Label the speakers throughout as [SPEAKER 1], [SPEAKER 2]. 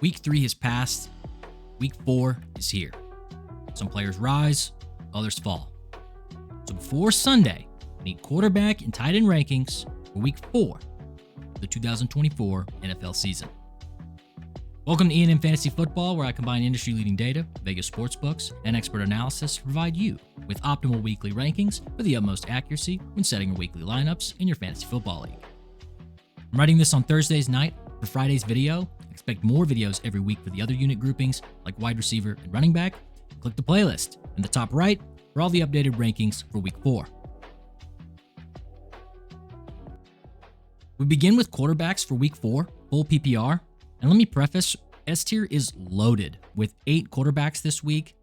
[SPEAKER 1] Week 3 has passed. Week 4 is here. Some players rise, others fall. So before Sunday, we need quarterback and tight end rankings for Week 4 of the 2024 NFL season. Welcome to E&M Fantasy Football, where I combine industry-leading data, Vegas sportsbooks, and expert analysis to provide you with optimal weekly rankings for the utmost accuracy when setting your weekly lineups in your fantasy football league. I'm writing this on Thursday's night for Friday's video. Expect more videos every week for the other unit groupings like wide receiver and running back. Click the playlist in the top right for all the updated rankings for Week 4. We begin with quarterbacks for Week 4, full PPR. And let me preface, S-tier is loaded with 8 quarterbacks this week.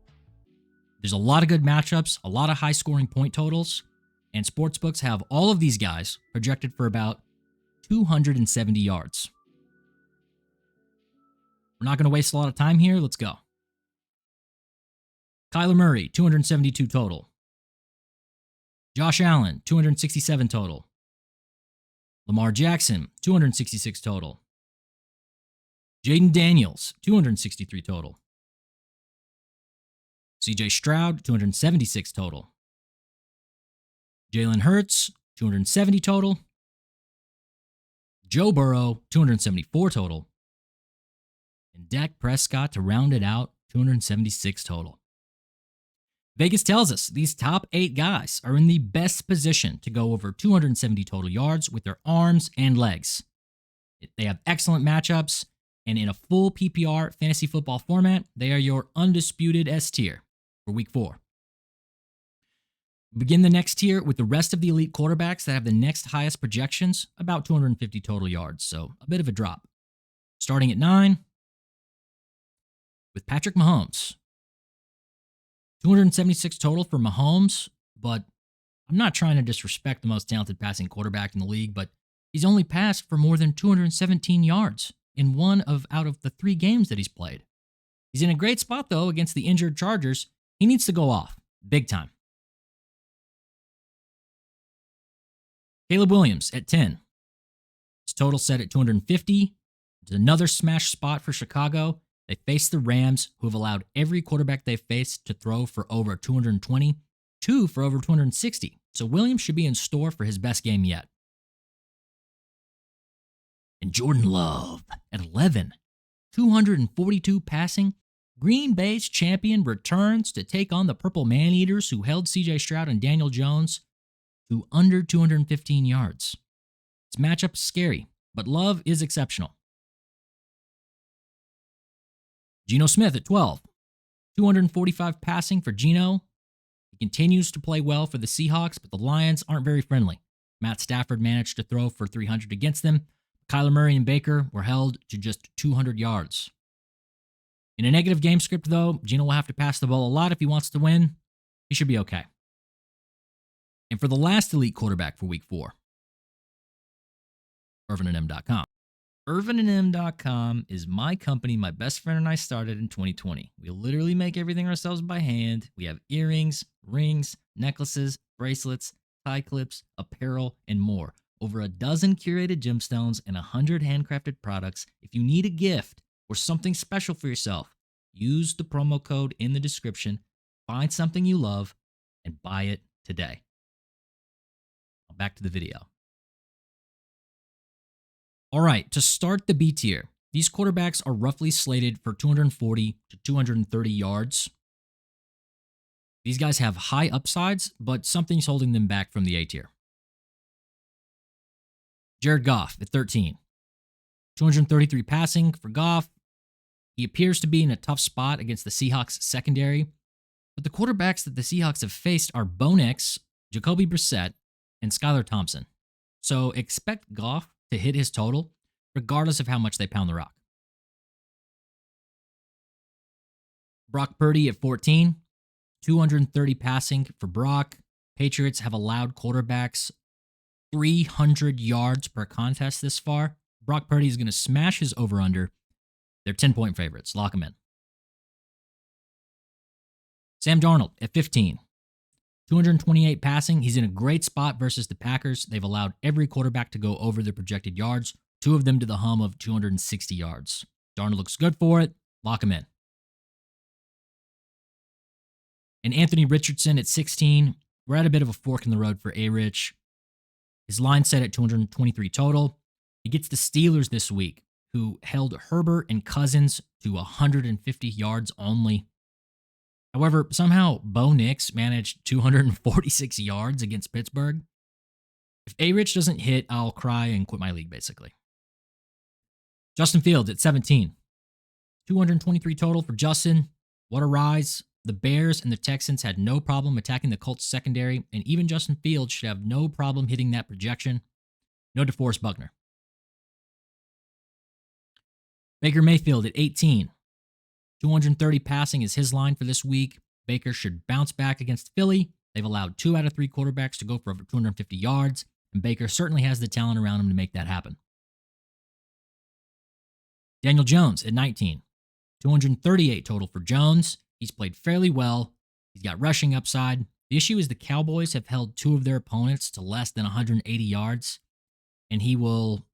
[SPEAKER 1] There's a lot of good matchups, a lot of high-scoring point totals, and sportsbooks have all of these guys projected for about 270 yards. We're not going to waste a lot of time here. Let's go. Kyler Murray, 272 total. Josh Allen, 267 total. Lamar Jackson, 266 total. Jaden Daniels, 263 total. CJ Stroud, 276 total. Jalen Hurts, 270 total. Joe Burrow, 274 total. And Dak Prescott to round it out, 276 total. Vegas tells us these top 8 guys are in the best position to go over 270 total yards with their arms and legs. They have excellent matchups, and in a full PPR fantasy football format, they are your undisputed S-tier for Week 4. We begin the next tier with the rest of the elite quarterbacks that have the next highest projections, about 250 total yards, so a bit of a drop. Starting at 9, with Patrick Mahomes. 276 total for Mahomes, but I'm not trying to disrespect the most talented passing quarterback in the league, but he's only passed for more than 217 yards in one out of the 3 games that he's played. He's in a great spot, though, against the injured Chargers. He needs to go off, big time. Caleb Williams at 10. His total set at 250. It's another smash spot for Chicago. They face the Rams, who have allowed every quarterback they've faced to throw for over 220, 2 for over 260. So Williams should be in store for his best game yet. And Jordan Love at 11. 242 passing. Green Bay's champion returns to take on the Purple Man-Eaters who held CJ Stroud and Daniel Jones to under 215 yards. This matchup is scary, but Love is exceptional. Geno Smith at 12. 245 passing for Geno. He continues to play well for the Seahawks, but the Lions aren't very friendly. Matt Stafford managed to throw for 300 against them. Kyler Murray and Baker were held to just 200 yards. In a negative game script, though, Geno will have to pass the ball a lot if he wants to win. He should be okay. And for the last elite quarterback for Week 4, ErvinandM.com. ErvinandM.com is my company my best friend and I started in 2020. We literally make everything ourselves by hand. We have earrings, rings, necklaces, bracelets, tie clips, apparel, and more. Over a dozen curated gemstones and 100 handcrafted products. If you need a gift or something special for yourself, use the promo code in the description, find something you love, and buy it today. Now back to the video. All right, to start the B tier, these quarterbacks are roughly slated for 240 to 230 yards. These guys have high upsides, but something's holding them back from the A tier. Jared Goff at 13. 233 passing for Goff. He appears to be in a tough spot against the Seahawks secondary, but the quarterbacks that the Seahawks have faced are Bo Nix, Jacoby Brissett, and Skylar Thompson. So expect Goff to hit his total, regardless of how much they pound the rock. Brock Purdy at 14. 230 passing for Brock. Patriots have allowed quarterbacks 300 yards per contest this far. Brock Purdy is going to smash his over-under. They're 10-point favorites. Lock them in. Sam Darnold at 15. 228 passing. He's in a great spot versus the Packers. They've allowed every quarterback to go over their projected yards, 2 of them to the hum of 260 yards. Darnold looks good for it. Lock him in. And Anthony Richardson at 16. We're at a bit of a fork in the road for A-Rich. His line set at 223 total. He gets the Steelers this week, who held Herbert and Cousins to 150 yards only. However, somehow Bo Nix managed 246 yards against Pittsburgh. If A-Rich doesn't hit, I'll cry and quit my league, basically. Justin Fields at 17. 223 total for Justin. What a rise. The Bears and the Texans had no problem attacking the Colts secondary, and even Justin Fields should have no problem hitting that projection. No DeForest Buckner. Baker Mayfield at 18. 230 passing is his line for this week. Baker should bounce back against Philly. They've allowed 2 out of 3 quarterbacks to go for over 250 yards, and Baker certainly has the talent around him to make that happen. Daniel Jones at 19. 238 total for Jones. He's played fairly well. He's got rushing upside. The issue is the Cowboys have held 2 of their opponents to less than 180 yards, and he will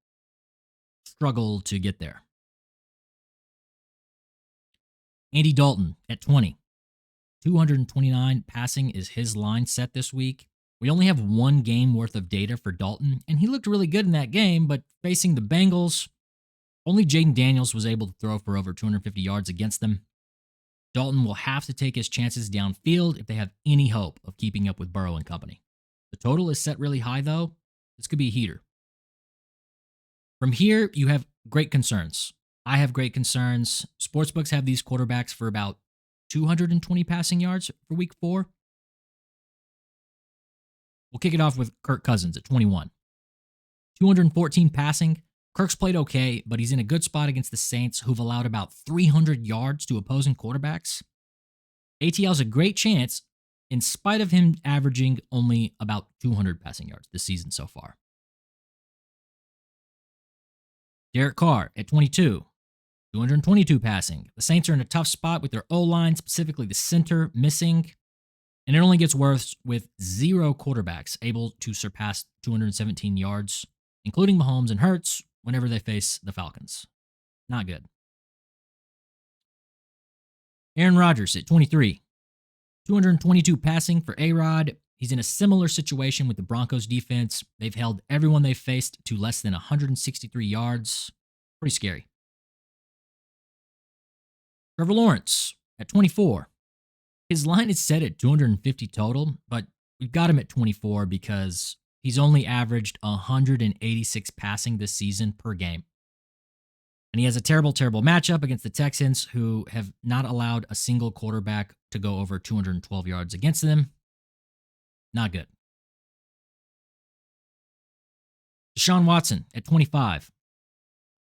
[SPEAKER 1] struggle to get there. Andy Dalton at 20. 229 passing is his line set this week. We only have 1 game worth of data for Dalton, and he looked really good in that game, but facing the Bengals, only Jaden Daniels was able to throw for over 250 yards against them. Dalton will have to take his chances downfield if they have any hope of keeping up with Burrow and company. The total is set really high, though. This could be a heater. From here, you have great concerns. I have great concerns. Sportsbooks have these quarterbacks for about 220 passing yards for week 4. We'll kick it off with Kirk Cousins at 21. 214 passing. Kirk's played okay, but he's in a good spot against the Saints, who've allowed about 300 yards to opposing quarterbacks. ATL's a great chance, in spite of him averaging only about 200 passing yards this season so far. Derek Carr at 22. 222 passing. The Saints are in a tough spot with their O-line, specifically the center, missing. And it only gets worse with 0 quarterbacks able to surpass 217 yards, including Mahomes and Hurts, whenever they face the Falcons. Not good. Aaron Rodgers at 23. 222 passing for A-Rod. He's in a similar situation with the Broncos defense. They've held everyone they've faced to less than 163 yards. Pretty scary. Trevor Lawrence at 24. His line is set at 250 total, but we've got him at 24 because he's only averaged 186 passing this season per game. And he has a terrible, terrible matchup against the Texans, who have not allowed a single quarterback to go over 212 yards against them. Not good. Deshaun Watson at 25.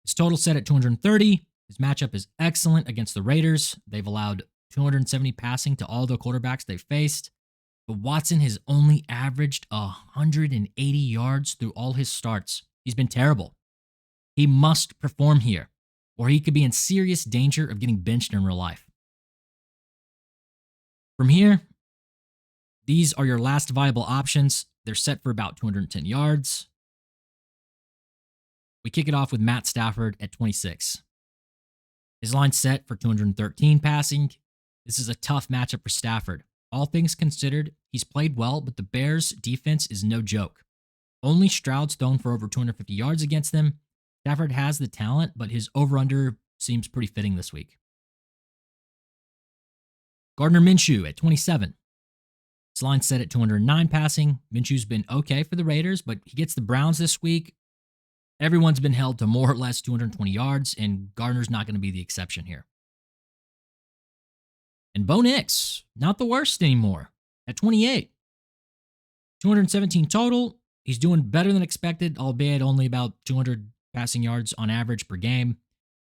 [SPEAKER 1] His total set at 230. His matchup is excellent against the Raiders. They've allowed 270 passing to all the quarterbacks they've faced. But Watson has only averaged 180 yards through all his starts. He's been terrible. He must perform here, or he could be in serious danger of getting benched in real life. From here, these are your last viable options. They're set for about 210 yards. We kick it off with Matt Stafford at 26. His line's set for 213 passing. This is a tough matchup for Stafford. All things considered, he's played well, but the Bears' defense is no joke. Only Stroud's thrown for over 250 yards against them. Stafford has the talent, but his over-under seems pretty fitting this week. Gardner Minshew at 27. His line's set at 209 passing. Minshew's been okay for the Raiders, but he gets the Browns this week. Everyone's been held to more or less 220 yards, and Gardner's not going to be the exception here. And Bo Nix, not the worst anymore, at 28. 217 total. He's doing better than expected, albeit only about 200 passing yards on average per game.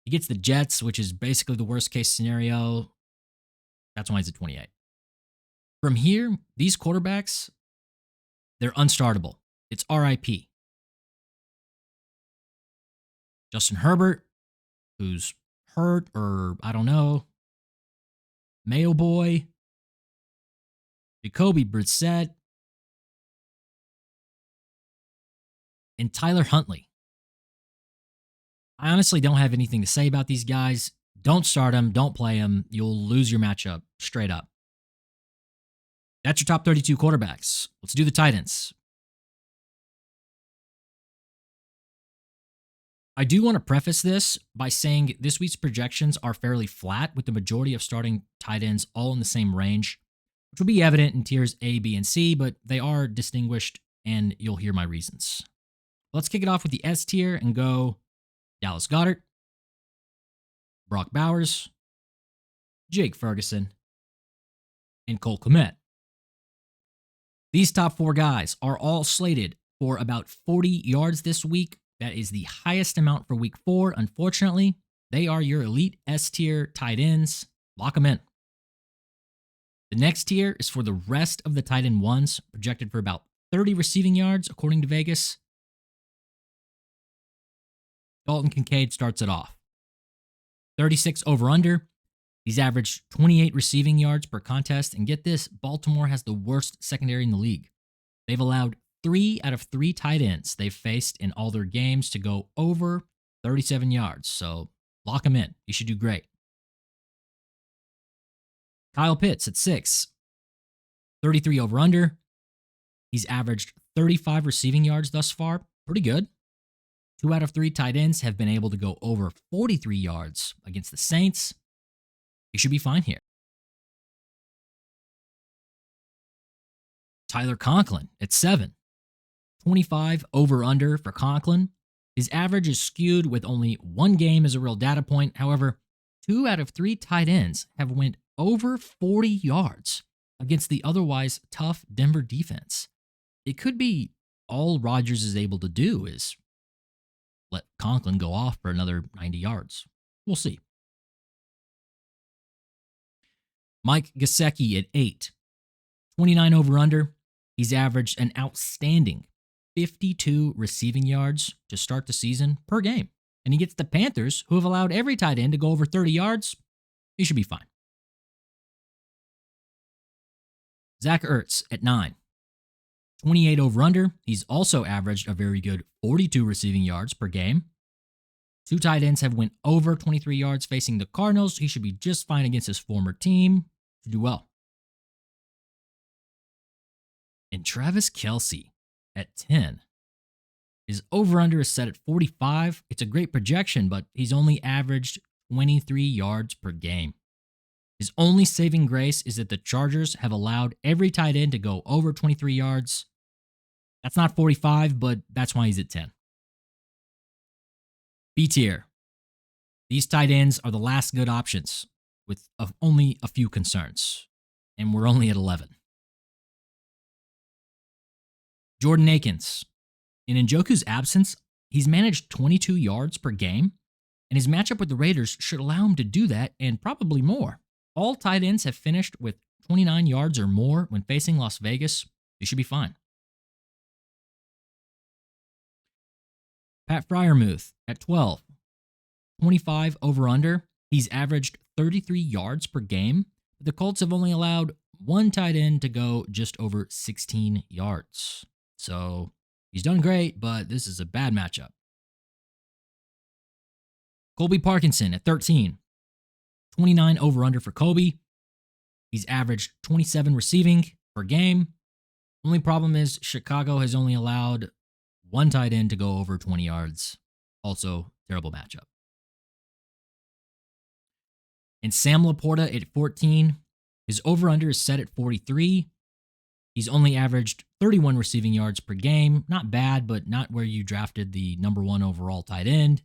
[SPEAKER 1] He gets the Jets, which is basically the worst case scenario. That's why he's at 28. From here, these quarterbacks, they're unstartable. It's RIP. Justin Herbert, who's hurt or I don't know. Mayo Boy. Jacoby Brissett. And Tyler Huntley. I honestly don't have anything to say about these guys. Don't start them. Don't play them. You'll lose your matchup straight up. That's your top 32 quarterbacks. Let's do the tight ends. I do want to preface this by saying this week's projections are fairly flat, with the majority of starting tight ends all in the same range, which will be evident in tiers A, B, and C, but they are distinguished, and you'll hear my reasons. Let's kick it off with the S tier and go Dallas Goedert, Brock Bowers, Jake Ferguson, and Cole Kmet. These top four guys are all slated for about 40 yards this week. That is the highest amount for week 4. Unfortunately, they are your elite S tier tight ends. Lock them in. The next tier is for the rest of the tight end ones, projected for about 30 receiving yards, according to Vegas. Dalton Kincaid starts it off. 36 over under. He's averaged 28 receiving yards per contest. And get this, Baltimore has the worst secondary in the league. They've allowed 3 out of 3 tight ends they've faced in all their games to go over 37 yards. So lock him in. He should do great. Kyle Pitts at 6. 33 over under. He's averaged 35 receiving yards thus far. Pretty good. 2 out of 3 tight ends have been able to go over 43 yards against the Saints. He should be fine here. Tyler Conklin at 7. 25 over under for Conklin. His average is skewed with only 1 game as a real data point. However, 2 out of 3 tight ends have went over 40 yards against the otherwise tough Denver defense. It could be all Rodgers is able to do is let Conklin go off for another 90 yards. We'll see. Mike Gesicki at 8. 29 over under. He's averaged an outstanding 52 receiving yards to start the season per game. And he gets the Panthers, who have allowed every tight end to go over 30 yards. He should be fine. Zach Ertz at 9. 28 over under. He's also averaged a very good 42 receiving yards per game. 2 tight ends have went over 23 yards facing the Cardinals. He should be just fine against his former team to do well. And Travis Kelce at 10. His over-under is set at 45. It's a great projection, but he's only averaged 23 yards per game. His only saving grace is that the Chargers have allowed every tight end to go over 23 yards. That's not 45, but that's why he's at 10. B tier. These tight ends are the last good options with only a few concerns, and we're only at 11. Jordan Akins. In Njoku's absence, he's managed 22 yards per game, and his matchup with the Raiders should allow him to do that and probably more. All tight ends have finished with 29 yards or more when facing Las Vegas. He should be fine. Pat Freiermuth at 12. 25 over under. He's averaged 33 yards per game. The Colts have only allowed 1 tight end to go just over 16 yards. So he's done great, but this is a bad matchup. Colby Parkinson at 13. 29 over under for Kobe. He's averaged 27 receiving per game. Only problem is Chicago has only allowed 1 tight end to go over 20 yards. Also, terrible matchup. And Sam Laporta at 14. His over-under is set at 43. He's only averaged 31 receiving yards per game. Not bad, but not where you drafted the number 1 overall tight end.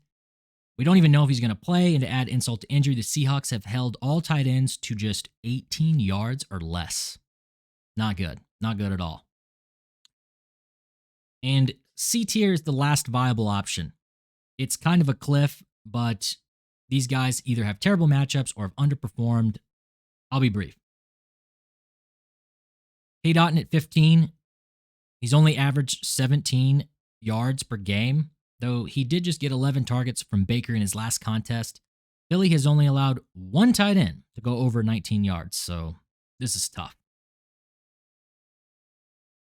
[SPEAKER 1] We don't even know if he's going to play, and to add insult to injury, the Seahawks have held all tight ends to just 18 yards or less. Not good. Not good at all. And C tier is the last viable option. It's kind of a cliff, but these guys either have terrible matchups or have underperformed. I'll be brief. K. Dotton at 15. He's only averaged 17 yards per game, though he did just get 11 targets from Baker in his last contest. Philly has only allowed 1 tight end to go over 19 yards, so this is tough.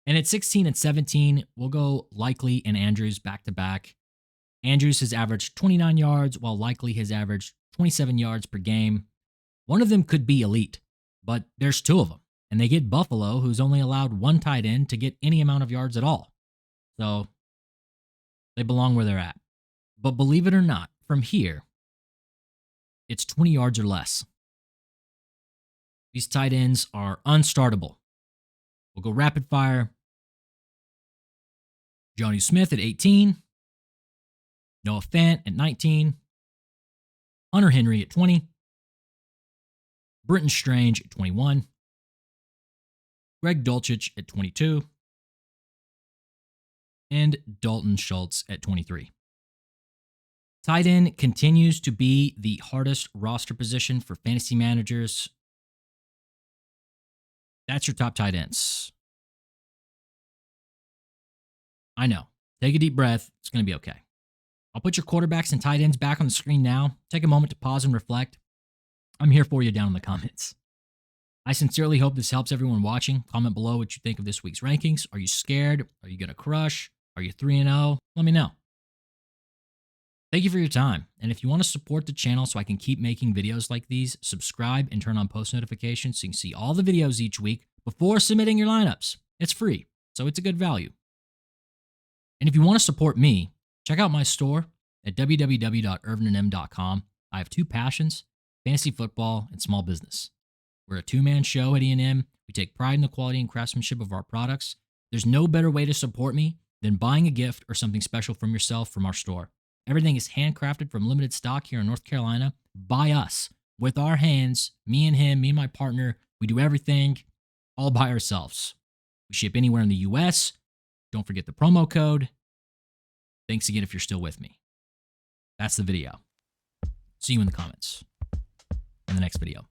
[SPEAKER 1] And at 16 and 17, we'll go Likely and Andrews back to back. Andrews has averaged 29 yards, while Likely has averaged 27 yards per game. One of them could be elite, but there's two of them. And they get Buffalo, who's only allowed one tight end to get any amount of yards at all. So they belong where they're at. But believe it or not, from here, it's 20 yards or less. These tight ends are unstartable. We'll go rapid fire. Johnny Smith at 18. Noah Fant at 19. Hunter Henry at 20. Britton Strange at 21. Greg Dulcich at 22. And Dalton Schultz at 23. Tight end continues to be the hardest roster position for fantasy managers. That's your top tight ends. I know. Take a deep breath. It's going to be okay. I'll put your quarterbacks and tight ends back on the screen now. Take a moment to pause and reflect. I'm here for you down in the comments. I sincerely hope this helps everyone watching. Comment below what you think of this week's rankings. Are you scared? Are you going to crush? Are you 3-0? Let me know. Thank you for your time. And if you want to support the channel so I can keep making videos like these, subscribe and turn on post notifications so you can see all the videos each week before submitting your lineups. It's free, so it's a good value. And if you want to support me, check out my store at www.ervinandm.com. I have two passions, fantasy football and small business. We're a two-man show at E&M. We take pride in the quality and craftsmanship of our products. There's no better way to support me than buying a gift or something special from yourself from our store. Everything is handcrafted from limited stock here in North Carolina by us, with our hands, me and him, me and my partner. We do everything all by ourselves. We ship anywhere in the U.S. Don't forget the promo code. Thanks again if you're still with me. That's the video. See you in the comments in the next video.